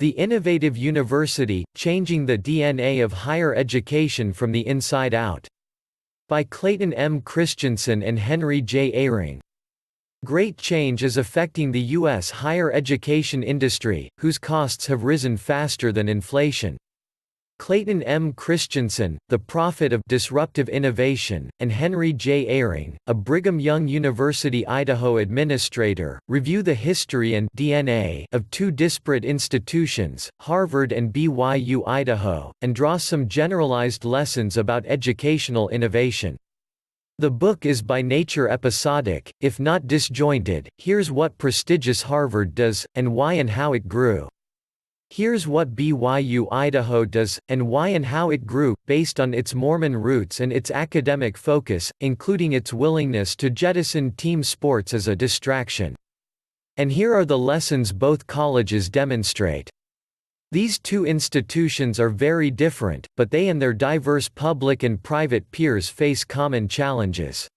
The Innovative University, Changing the DNA of Higher Education from the Inside Out. By Clayton M. Christensen and Henry J. Eyring. Great change is affecting the U.S. higher education industry, whose costs have risen faster than inflation. Clayton M. Christensen, the prophet of disruptive innovation, and Henry J. Eyring, a Brigham Young University-Idaho administrator, review the history and DNA of two disparate institutions, Harvard and BYU-Idaho, and draw some generalized lessons about educational innovation. The book is by nature episodic, if not disjointed. Here's what prestigious Harvard does, and why and how it grew. Here's what BYU-Idaho does, and why and how it grew, based on its Mormon roots and its academic focus, including its willingness to jettison team sports as a distraction. And here are the lessons both colleges demonstrate. These two institutions are very different, but they and their diverse public and private peers face common challenges.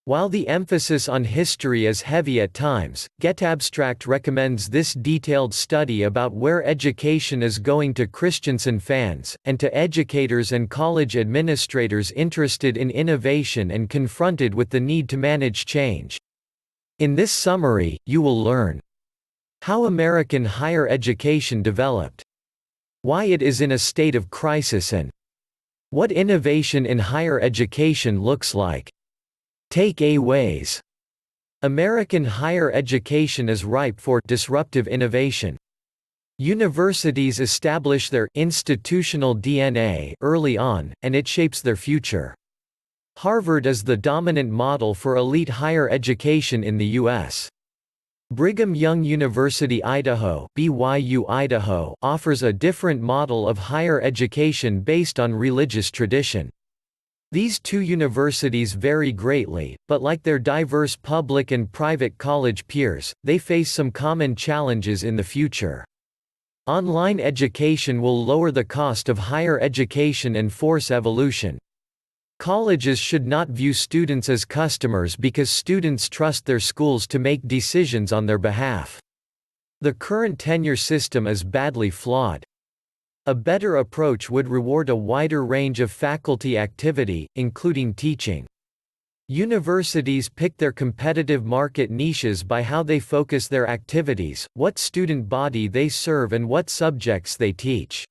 While the emphasis on history is heavy at times, GetAbstract recommends this detailed study about where education is going to Christensen fans, and to educators and college administrators interested in innovation and confronted with the need to manage change. In this summary, you will learn how American higher education developed, why it is in a state of crisis, and what innovation in higher education looks like. Takeaways. American higher education is ripe for disruptive innovation. Universities establish their institutional DNA early on, and it shapes their future. Harvard is the dominant model for elite higher education in the U.S. Brigham Young University-Idaho (BYU-Idaho) offers a different model of higher education based on religious tradition. These two universities vary greatly, but like their diverse public and private college peers, they face some common challenges in the future. Online education will lower the cost of higher education and force evolution. Colleges should not view students as customers because students trust their schools to make decisions on their behalf. The current tenure system is badly flawed. A better approach would reward a wider range of faculty activity, including teaching. Universities pick their competitive market niches by how they focus their activities, what student body they serve, and what subjects they teach.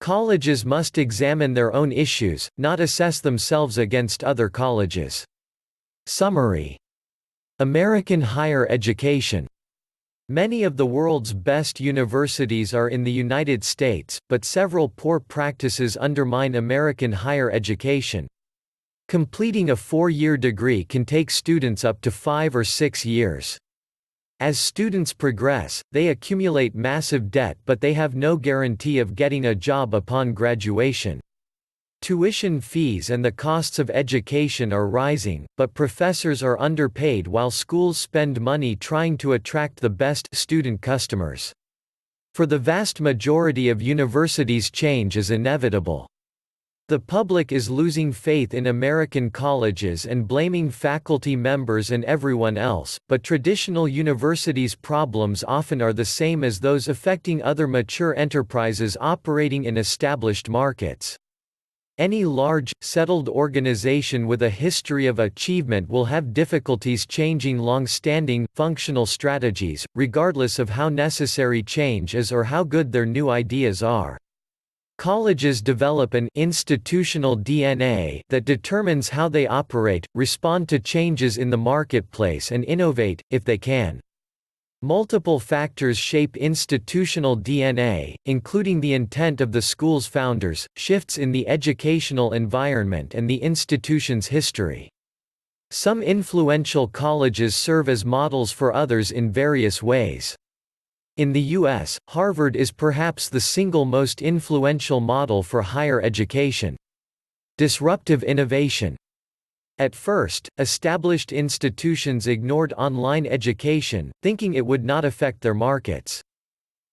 Colleges must examine their own issues, not assess themselves against other colleges. Summary. American higher education. Many of the world's best universities are in the United States, but several poor practices undermine American higher education. Completing a 4-year degree can take students up to 5 or 6 years. As students progress, they accumulate massive debt, but they have no guarantee of getting a job upon graduation. Tuition fees and the costs of education are rising, but professors are underpaid while schools spend money trying to attract the best student customers. For the vast majority of universities, change is inevitable. The public is losing faith in American colleges and blaming faculty members and everyone else, but traditional universities' problems often are the same as those affecting other mature enterprises operating in established markets. Any large, settled organization with a history of achievement will have difficulties changing long-standing, functional strategies, regardless of how necessary change is or how good their new ideas are. Colleges develop an institutional DNA that determines how they operate, respond to changes in the marketplace, and innovate, if they can. Multiple factors shape institutional DNA, including the intent of the school's founders, shifts in the educational environment, and the institution's history. Some influential colleges serve as models for others in various ways. In the U.S., Harvard is perhaps the single most influential model for higher education. Disruptive innovation. At first, established institutions ignored online education, thinking it would not affect their markets.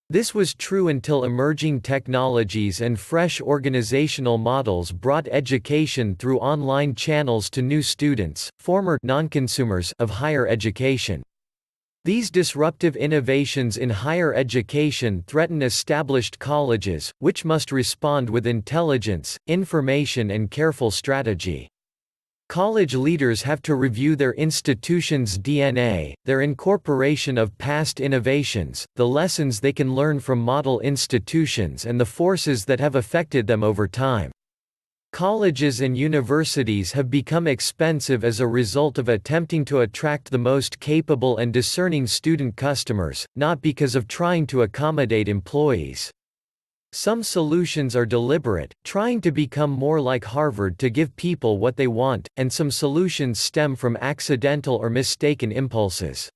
This was true until emerging technologies and fresh organizational models brought education through online channels to new students, former non-consumers of higher education. These disruptive innovations in higher education threaten established colleges, which must respond with intelligence, information and careful strategy. College leaders have to review their institution's DNA, their incorporation of past innovations, the lessons they can learn from model institutions and the forces that have affected them over time. Colleges and universities have become expensive as a result of attempting to attract the most capable and discerning student customers, not because of trying to accommodate employees. Some solutions are deliberate, trying to become more like Harvard to give people what they want, and some solutions stem from accidental or mistaken impulses.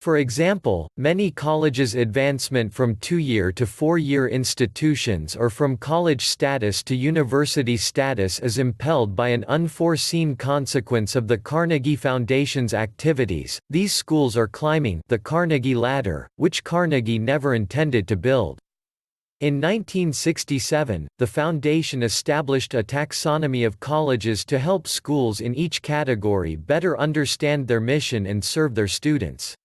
For example, many colleges' advancement from 2-year to 4-year institutions or from college status to university status is impelled by an unforeseen consequence of the Carnegie Foundation's activities. These schools are climbing the Carnegie ladder, which Carnegie never intended to build. In 1967, the foundation established a taxonomy of colleges to help schools in each category better understand their mission and serve their students.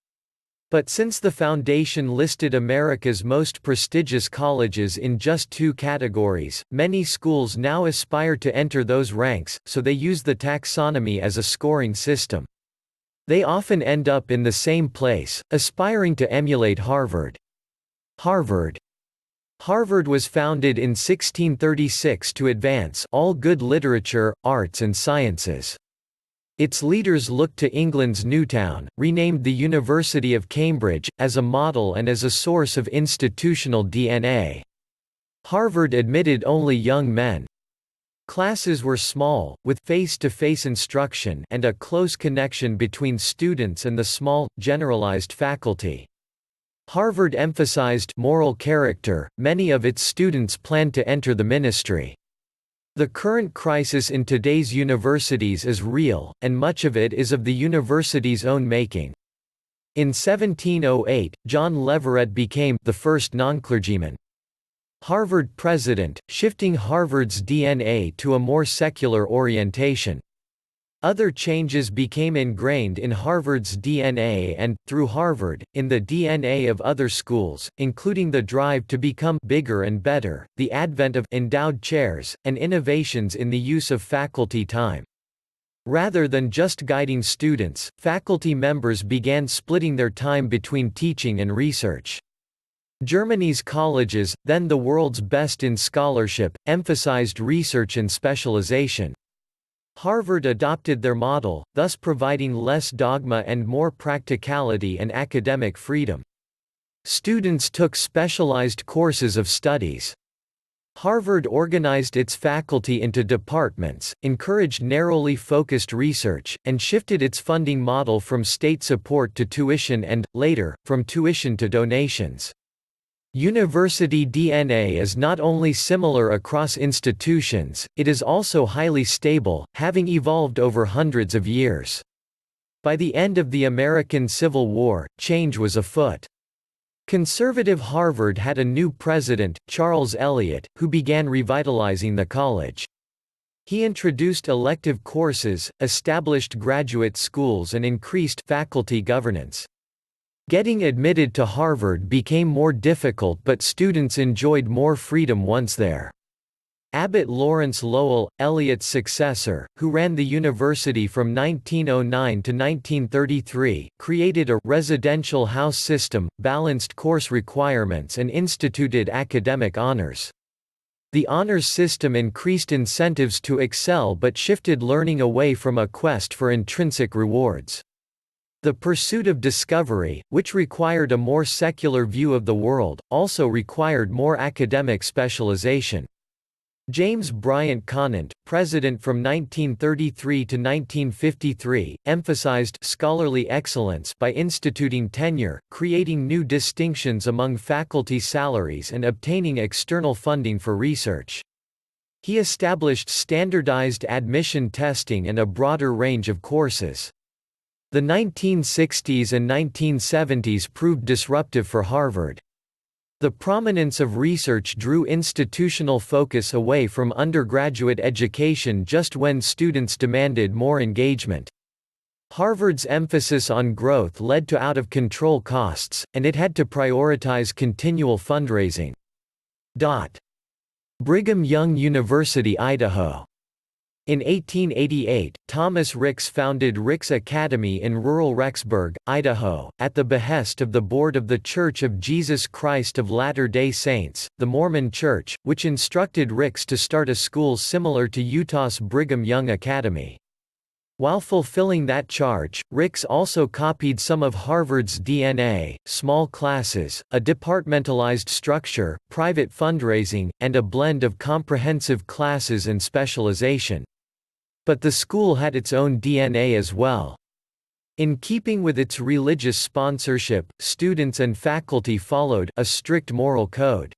But since the foundation listed America's most prestigious colleges in just 2 categories, many schools now aspire to enter those ranks, so they use the taxonomy as a scoring system. They often end up in the same place, aspiring to emulate Harvard. Harvard was founded in 1636 to advance all good literature, arts and sciences. Its leaders looked to England's Newtown, renamed the University of Cambridge, as a model and as a source of institutional DNA. Harvard admitted only young men. Classes were small, with face-to-face instruction and a close connection between students and the small, generalized faculty. Harvard emphasized moral character. Many of its students planned to enter the ministry. The current crisis in today's universities is real, and much of it is of the university's own making. In 1708, John Leverett became the first non-clergyman Harvard president, shifting Harvard's DNA to a more secular orientation. Other changes became ingrained in Harvard's DNA and, through Harvard, in the DNA of other schools, including the drive to become bigger and better, the advent of endowed chairs, and innovations in the use of faculty time. Rather than just guiding students, faculty members began splitting their time between teaching and research. Germany's colleges, then the world's best in scholarship, emphasized research and specialization. Harvard adopted their model, thus providing less dogma and more practicality and academic freedom. Students took specialized courses of studies. Harvard organized its faculty into departments, encouraged narrowly focused research, and shifted its funding model from state support to tuition and, later, from tuition to donations. University DNA is not only similar across institutions, it is also highly stable, having evolved over hundreds of years. By the end of the American Civil War, change was afoot. Conservative Harvard had a new president, Charles Eliot, who began revitalizing the college. He introduced elective courses, established graduate schools and increased faculty governance. Getting admitted to Harvard became more difficult, but students enjoyed more freedom once there. Abbot Lawrence Lowell, Eliot's successor, who ran the university from 1909 to 1933, created a residential house system, balanced course requirements and instituted academic honors. The honors system increased incentives to excel but shifted learning away from a quest for intrinsic rewards. The pursuit of discovery, which required a more secular view of the world, also required more academic specialization. James Bryant Conant, president from 1933 to 1953, emphasized scholarly excellence by instituting tenure, creating new distinctions among faculty salaries and obtaining external funding for research. He established standardized admission testing and a broader range of courses. The 1960s and 1970s proved disruptive for Harvard. The prominence of research drew institutional focus away from undergraduate education just when students demanded more engagement. Harvard's emphasis on growth led to out-of-control costs, and it had to prioritize continual fundraising. Brigham Young University-Idaho. In 1888, Thomas Ricks founded Ricks Academy in rural Rexburg, Idaho, at the behest of the Board of the Church of Jesus Christ of Latter-day Saints, the Mormon Church, which instructed Ricks to start a school similar to Utah's Brigham Young Academy. While fulfilling that charge, Ricks also copied some of Harvard's DNA: small classes, a departmentalized structure, private fundraising, and a blend of comprehensive classes and specialization. But the school had its own DNA as well. In keeping with its religious sponsorship, students and faculty followed a strict moral code.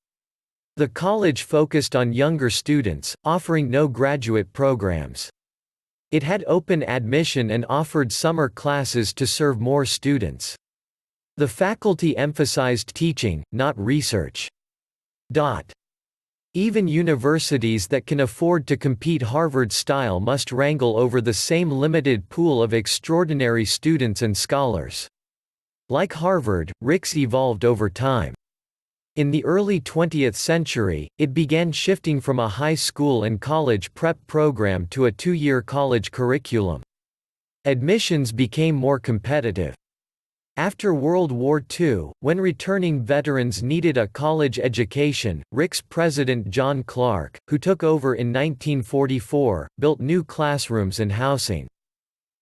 The college focused on younger students, offering no graduate programs. It had open admission and offered summer classes to serve more students. The faculty emphasized teaching, not research. Even universities that can afford to compete Harvard-style must wrangle over the same limited pool of extraordinary students and scholars. Like Harvard, Ricks evolved over time. In the early 20th century, it began shifting from a high school and college prep program to a 2-year college curriculum. Admissions became more competitive. After World War II, when returning veterans needed a college education, Ricks president John Clark, who took over in 1944, built new classrooms and housing.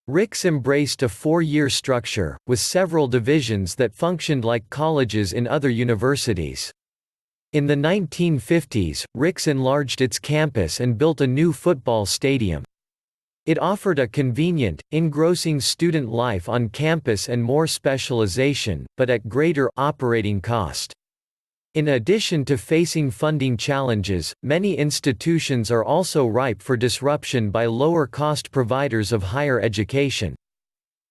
Ricks embraced a 4-year structure, with several divisions that functioned like colleges in other universities. In the 1950s, Ricks enlarged its campus and built a new football stadium. It offered a convenient, engrossing student life on campus and more specialization, but at greater operating cost. In addition to facing funding challenges, many institutions are also ripe for disruption by lower-cost providers of higher education.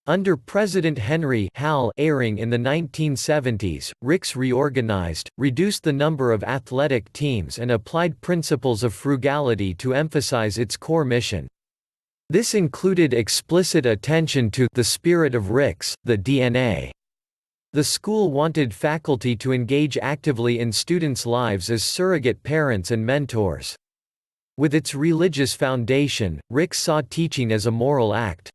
Under President Henry Hal Eyring in the 1970s, Ricks reorganized, reduced the number of athletic teams and applied principles of frugality to emphasize its core mission. This included explicit attention to the spirit of Ricks, the DNA. The school wanted faculty to engage actively in students' lives as surrogate parents and mentors. With its religious foundation, Ricks saw teaching as a moral act.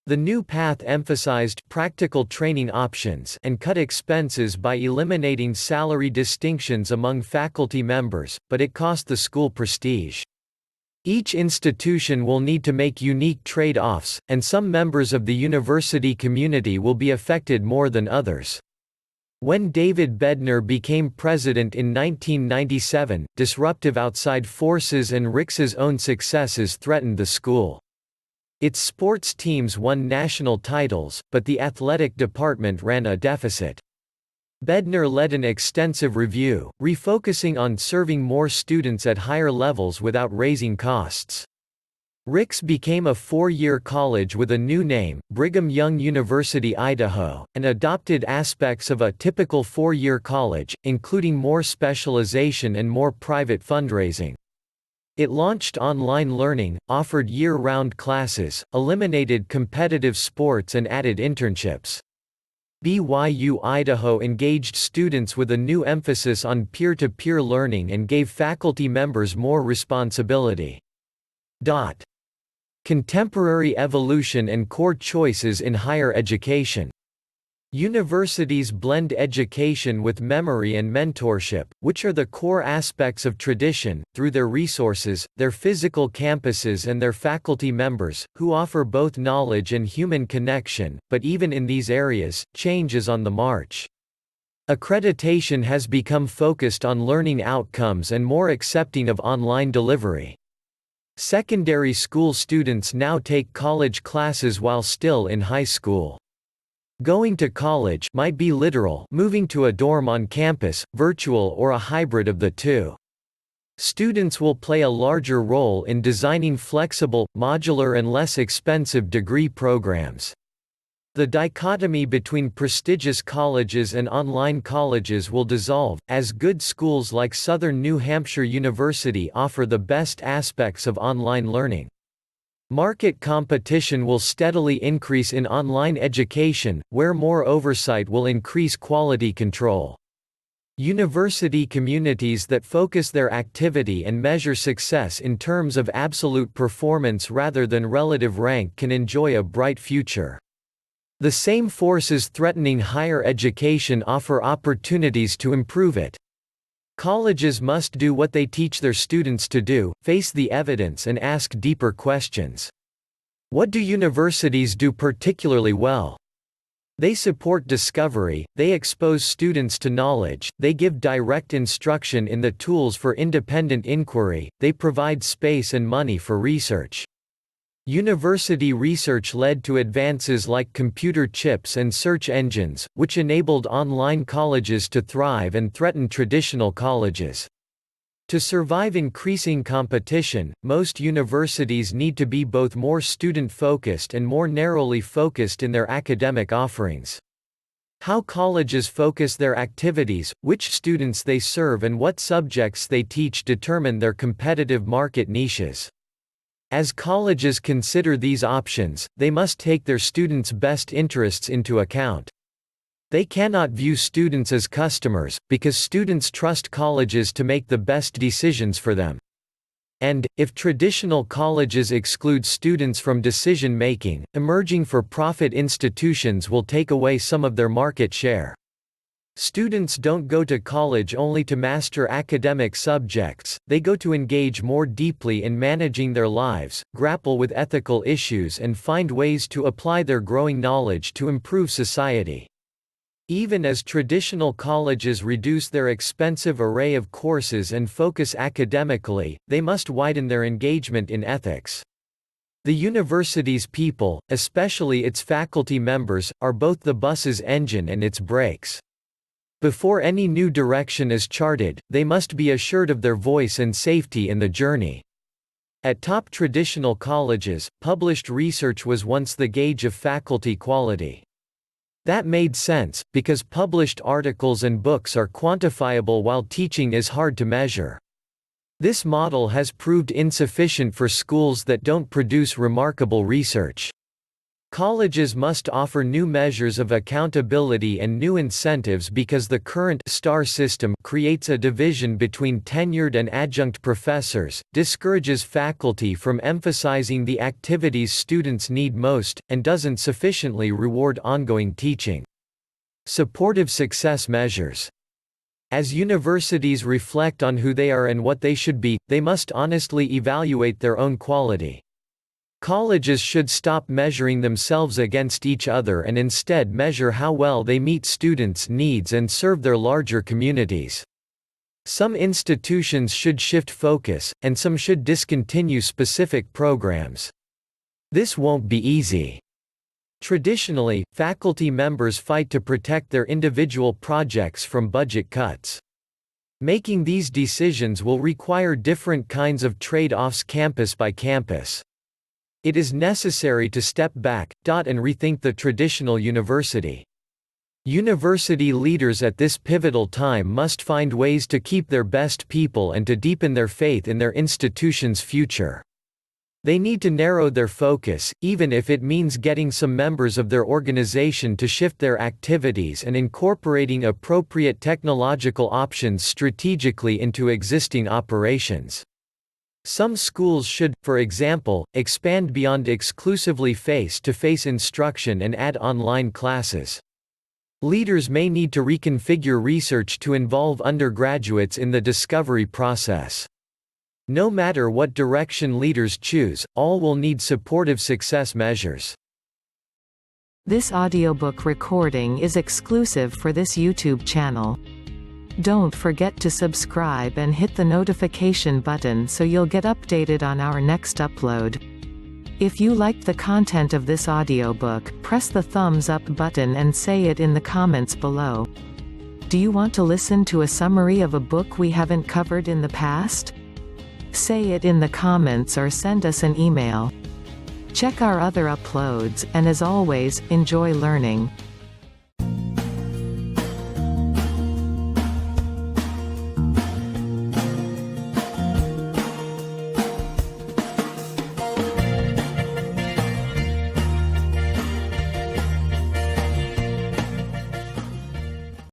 The new path emphasized practical training options and cut expenses by eliminating salary distinctions among faculty members, but it cost the school prestige. Each institution will need to make unique trade-offs, and some members of the university community will be affected more than others. When David Bednar became president in 1997, disruptive outside forces and Ricks's own successes threatened the school. Its sports teams won national titles, but the athletic department ran a deficit. Bednar led an extensive review, refocusing on serving more students at higher levels without raising costs. Ricks became a 4-year college with a new name, Brigham Young University-Idaho, and adopted aspects of a typical 4-year college, including more specialization and more private fundraising. It launched online learning, offered year-round classes, eliminated competitive sports and added internships. BYU-Idaho engaged students with a new emphasis on peer-to-peer learning and gave faculty members more responsibility. Contemporary evolution and core choices in higher education. Universities blend education with memory and mentorship, which are the core aspects of tradition, through their resources, their physical campuses and their faculty members, who offer both knowledge and human connection, but even in these areas, change is on the march. Accreditation has become focused on learning outcomes and more accepting of online delivery. Secondary school students now take college classes while still in high school. Going to college might be literal, moving to a dorm on campus, virtual or a hybrid of the two. Students will play a larger role in designing flexible, modular and less expensive degree programs. The dichotomy between prestigious colleges and online colleges will dissolve, as good schools like Southern New Hampshire University offer the best aspects of online learning. Market competition will steadily increase in online education, where more oversight will increase quality control. University communities that focus their activity and measure success in terms of absolute performance rather than relative rank can enjoy a bright future. The same forces threatening higher education offer opportunities to improve it. Colleges must do what they teach their students to do, face the evidence and ask deeper questions. What do universities do particularly well? They support discovery, they expose students to knowledge, they give direct instruction in the tools for independent inquiry, they provide space and money for research. University research led to advances like computer chips and search engines, which enabled online colleges to thrive and threatened traditional colleges. To survive increasing competition, most universities need to be both more student-focused and more narrowly focused in their academic offerings. How colleges focus their activities, which students they serve and what subjects they teach determine their competitive market niches. As colleges consider these options, they must take their students' best interests into account. They cannot view students as customers, because students trust colleges to make the best decisions for them. And, if traditional colleges exclude students from decision-making, emerging for-profit institutions will take away some of their market share. Students don't go to college only to master academic subjects, they go to engage more deeply in managing their lives, grapple with ethical issues and find ways to apply their growing knowledge to improve society. Even as traditional colleges reduce their expensive array of courses and focus academically, they must widen their engagement in ethics. The university's people, especially its faculty members, are both the bus's engine and its brakes. Before any new direction is charted, they must be assured of their voice and safety in the journey. At top traditional colleges, published research was once the gauge of faculty quality. That made sense, because published articles and books are quantifiable while teaching is hard to measure. This model has proved insufficient for schools that don't produce remarkable research. Colleges must offer new measures of accountability and new incentives because the current STAR system creates a division between tenured and adjunct professors, discourages faculty from emphasizing the activities students need most, and doesn't sufficiently reward ongoing teaching. Supportive success measures. As universities reflect on who they are and what they should be, they must honestly evaluate their own quality. Colleges should stop measuring themselves against each other and instead measure how well they meet students' needs and serve their larger communities. Some institutions should shift focus, and some should discontinue specific programs. This won't be easy. Traditionally, faculty members fight to protect their individual projects from budget cuts. Making these decisions will require different kinds of trade-offs campus by campus. It is necessary to step back, and rethink the traditional university. University leaders at this pivotal time must find ways to keep their best people and to deepen their faith in their institution's future. They need to narrow their focus, even if it means getting some members of their organization to shift their activities and incorporating appropriate technological options strategically into existing operations. Some schools should, for example, expand beyond exclusively face-to-face instruction and add online classes. Leaders may need to reconfigure research to involve undergraduates in the discovery process. No matter what direction leaders choose, all will need supportive success measures. This audiobook recording is exclusive for this YouTube channel. Don't forget to subscribe and hit the notification button so you'll get updated on our next upload. If you liked the content of this audiobook, press the thumbs up button and say it in the comments below. Do you want to listen to a summary of a book we haven't covered in the past? Say it in the comments or send us an email. Check our other uploads, and as always, enjoy learning.